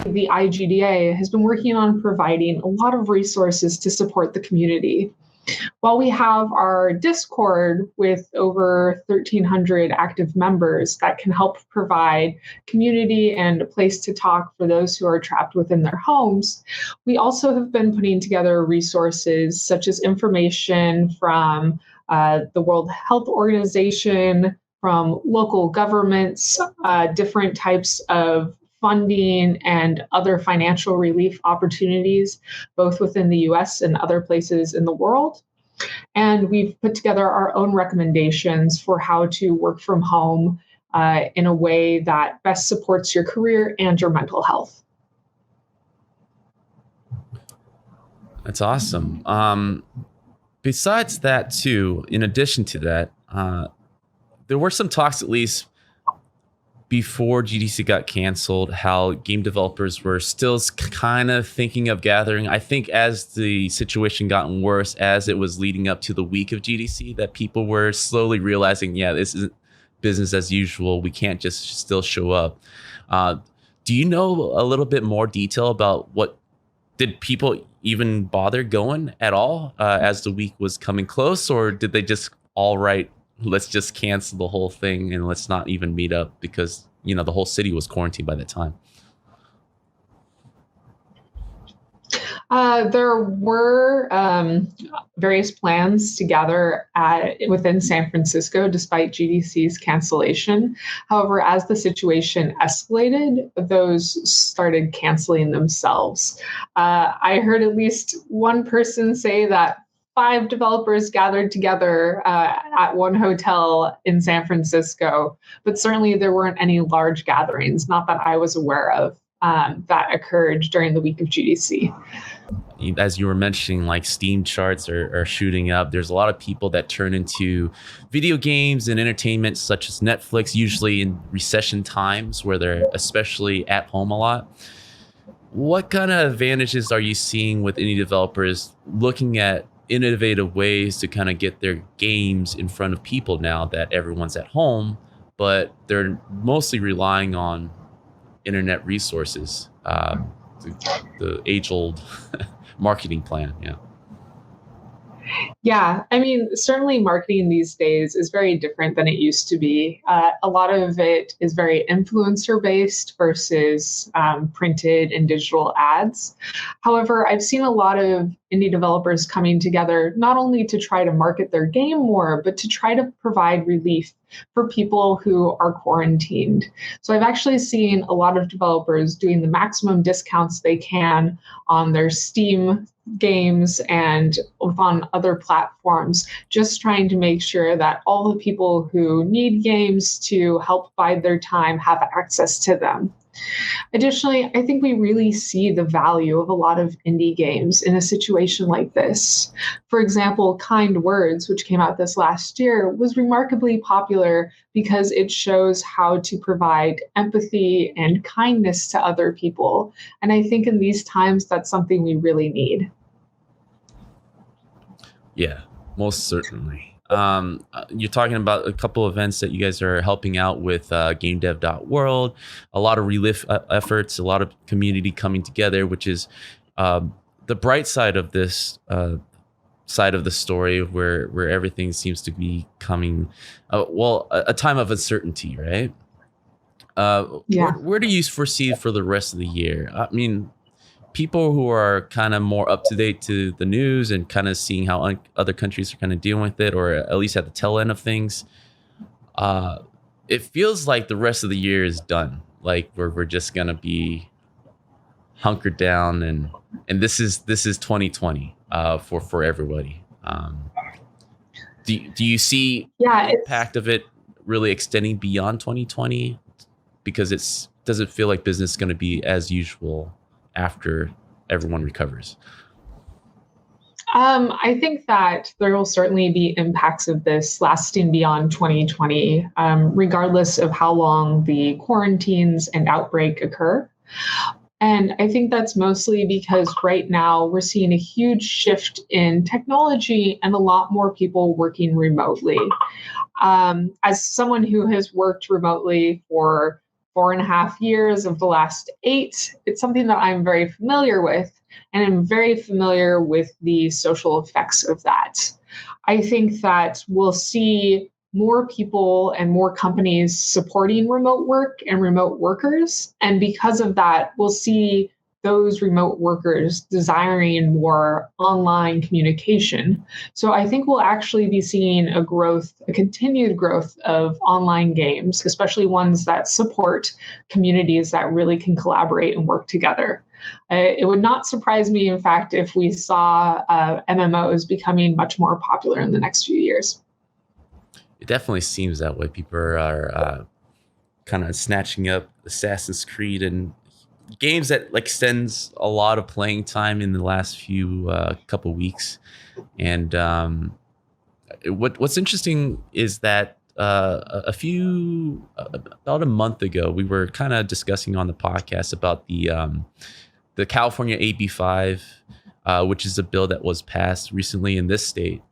the IGDA has been working on providing a lot of resources to support the community. While we have our Discord with over 1,300 active members that can help provide community and a place to talk for those who are trapped within their homes, we also have been putting together resources such as information from the World Health Organization, from local governments, different types of funding and other financial relief opportunities, both within the US and other places in the world. And we've put together our own recommendations for how to work from home in a way that best supports your career and your mental health. That's awesome. Besides that, too, in addition to that, there were some talks, at least before GDC got canceled, how game developers were still kind of thinking of gathering. I think as the situation gotten worse, as it was leading up to the week of GDC, that people were slowly realizing, yeah, this isn't business as usual. We can't just still show up. Do you know a little bit more detail about what did people even bother going at all as the week was coming close, or did they just all right, let's just cancel the whole thing and let's not even meet up because, you know, the whole city was quarantined by that time? There were various plans to gather within San Francisco despite GDC's cancellation. However, as the situation escalated, those started canceling themselves. I heard at least one person say that 5 developers gathered together at one hotel in San Francisco, but certainly there weren't any large gatherings, not that I was aware of, that occurred during the week of GDC. As you were mentioning, like Steam charts are shooting up. There's a lot of people that turn into video games and entertainment, such as Netflix, usually in recession times where they're especially at home a lot. What kind of advantages are you seeing with indie developers looking at innovative ways to kind of get their games in front of people now that everyone's at home, but they're mostly relying on internet resources, the age-old marketing plan? Yeah, I mean, certainly marketing these days is very different than it used to be. A lot of it is very influencer based versus printed and digital ads. However, I've seen a lot of indie developers coming together not only to try to market their game more, but to try to provide relief for people who are quarantined. So I've actually seen a lot of developers doing the maximum discounts they can on their Steam games and on other platforms, just trying to make sure that all the people who need games to help bide their time have access to them. Additionally, I think we really see the value of a lot of indie games in a situation like this. For example, Kind Words, which came out this last year, was remarkably popular because it shows how to provide empathy and kindness to other people. And I think in these times, that's something we really need. Yeah, most certainly. You're talking about a couple events that you guys are helping out with GameDev.world, a lot of relief efforts, a lot of community coming together, which is the bright side of this side of the story where everything seems to be coming, a time of uncertainty, right? Yeah. Where do you foresee for the rest of the year? I mean, people who are kind of more up to date to the news and kind of seeing how other countries are kind of dealing with it, or at least at the tail end of things, it feels like the rest of the year is done. Like we're just gonna be hunkered down, and this is 2020 for everybody. Do you see the impact of it really extending beyond 2020? Because it doesn't feel like business is going to be as usual after everyone recovers. I think that there will certainly be impacts of this lasting beyond 2020, regardless of how long the quarantines and outbreak occur. And I think that's mostly because right now we're seeing a huge shift in technology and a lot more people working remotely. As someone who has worked remotely for 4.5 years of the last 8, it's something that I'm very familiar with, and I'm very familiar with the social effects of that. I think that we'll see more people and more companies supporting remote work and remote workers. And because of that, we'll see those remote workers desiring more online communication. So I think we'll actually be seeing a continued growth of online games, especially ones that support communities that really can collaborate and work together. It would not surprise me, in fact, if we saw MMOs becoming much more popular in the next few years. It definitely seems that way. People are kind of snatching up Assassin's Creed and games that extends a lot of playing time in the last few couple weeks. And what's interesting is that about a month ago, we were kind of discussing on the podcast about the California AB5, which is a bill that was passed recently in this state,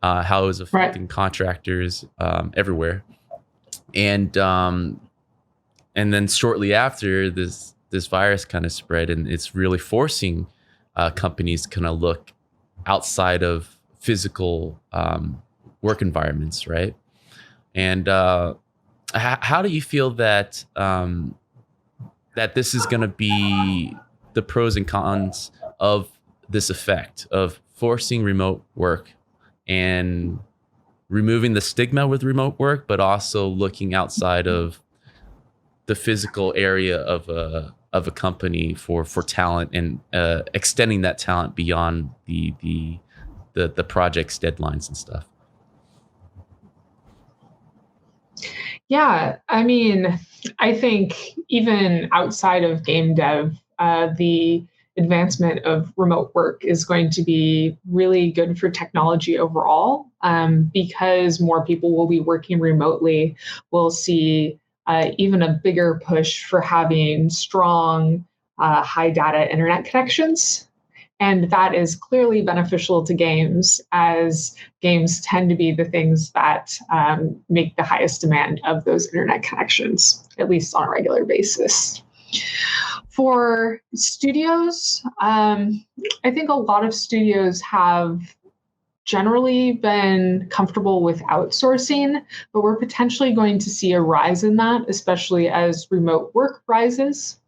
how it was affecting contractors everywhere. And then shortly after, this virus kind of spread, and it's really forcing companies to kind of look outside of physical work environments, right? And how do you feel that that this is going to be the pros and cons of this effect of forcing remote work and removing the stigma with remote work, but also looking outside of the physical area of a company for talent and extending that talent beyond the project's deadlines and stuff? Yeah, I mean, I think even outside of game dev, the advancement of remote work is going to be really good for technology overall, because more people will be working remotely. We'll see even a bigger push for having strong, high data internet connections. And that is clearly beneficial to games, as games tend to be the things that make the highest demand of those internet connections, at least on a regular basis. For studios, I think a lot of studios have generally been comfortable with outsourcing, but we're potentially going to see a rise in that, especially as remote work rises.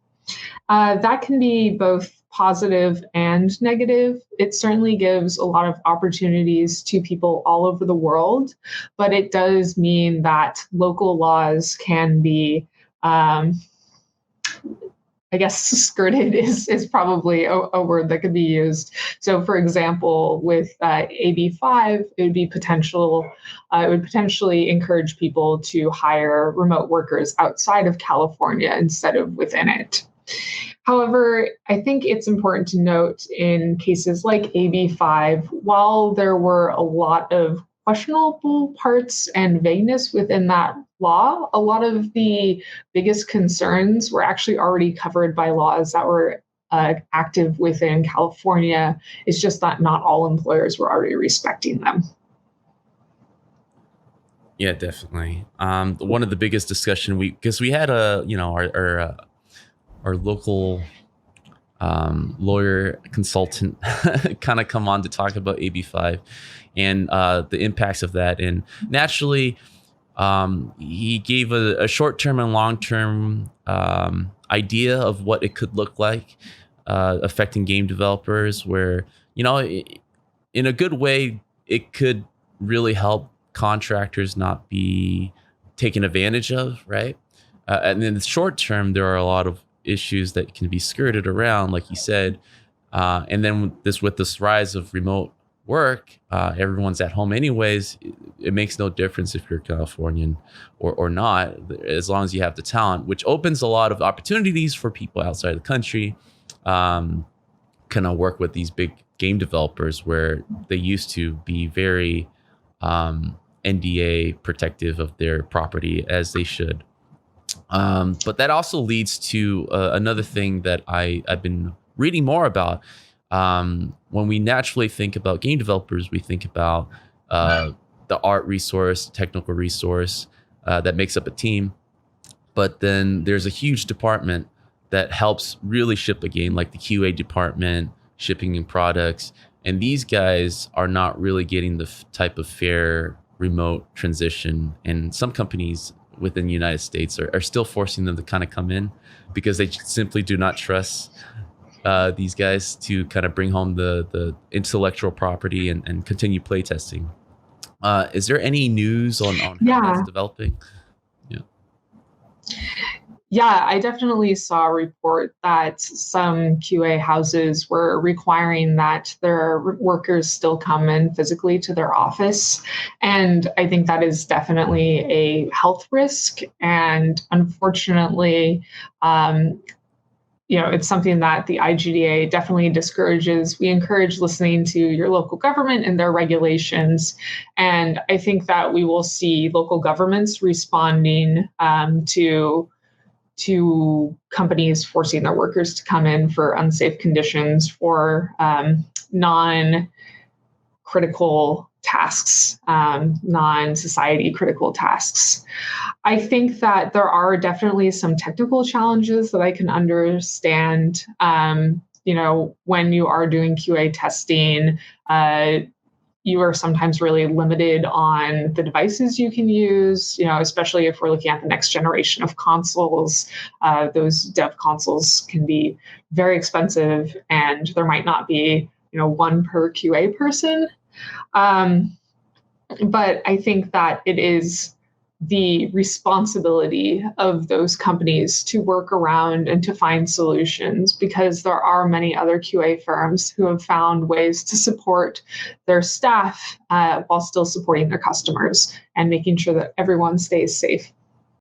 That can be both positive and negative. It certainly gives a lot of opportunities to people all over the world, but it does mean that local laws can be, I guess skirted is probably a word that could be used. So, for example, with AB5, it would potentially encourage people to hire remote workers outside of California instead of within it. However, I think it's important to note in cases like AB5, while there were a lot of questionable parts and vagueness within that law, a lot of the biggest concerns were actually already covered by laws that were active within California. It's just that not all employers were already respecting them. Yeah, definitely. One of the biggest discussion because we had our local lawyer consultant kind of come on to talk about AB5 and the impacts of that. And naturally, he gave a short-term and long-term idea of what it could look like affecting game developers, where, in a good way, it could really help contractors not be taken advantage of, right? And in the short term, there are a lot of issues that can be skirted around, like you said. And then with this rise of remote work, everyone's at home anyways. It makes no difference if you're Californian or not, as long as you have the talent, which opens a lot of opportunities for people outside the country. Kind of work with these big game developers where they used to be very NDA protective of their property, as they should. But that also leads to another thing that I've been reading more about. When we naturally think about game developers, we think about the art resource, technical resource that makes up a team. But then there's a huge department that helps really ship a game, like the QA department, shipping and products. And these guys are not really getting the type of fair remote transition. And some companies within the United States are still forcing them to kind of come in because they simply do not trust these guys to kind of bring home the intellectual property and continue playtesting. Is there any news on how that's developing? Yeah, I definitely saw a report that some QA houses were requiring that their workers still come in physically to their office. And I think that is definitely a health risk. And unfortunately, it's something that the IGDA definitely discourages. We encourage listening to your local government and their regulations. And I think that we will see local governments responding to companies forcing their workers to come in for unsafe conditions for non-critical tasks, non-society critical tasks. I think that there are definitely some technical challenges that I can understand. When you are doing QA testing, you are sometimes really limited on the devices you can use, especially if we're looking at the next generation of consoles. Those dev consoles can be very expensive, and there might not be, one per QA person. But I think that it is the responsibility of those companies to work around and to find solutions, because there are many other QA firms who have found ways to support their staff while still supporting their customers and making sure that everyone stays safe.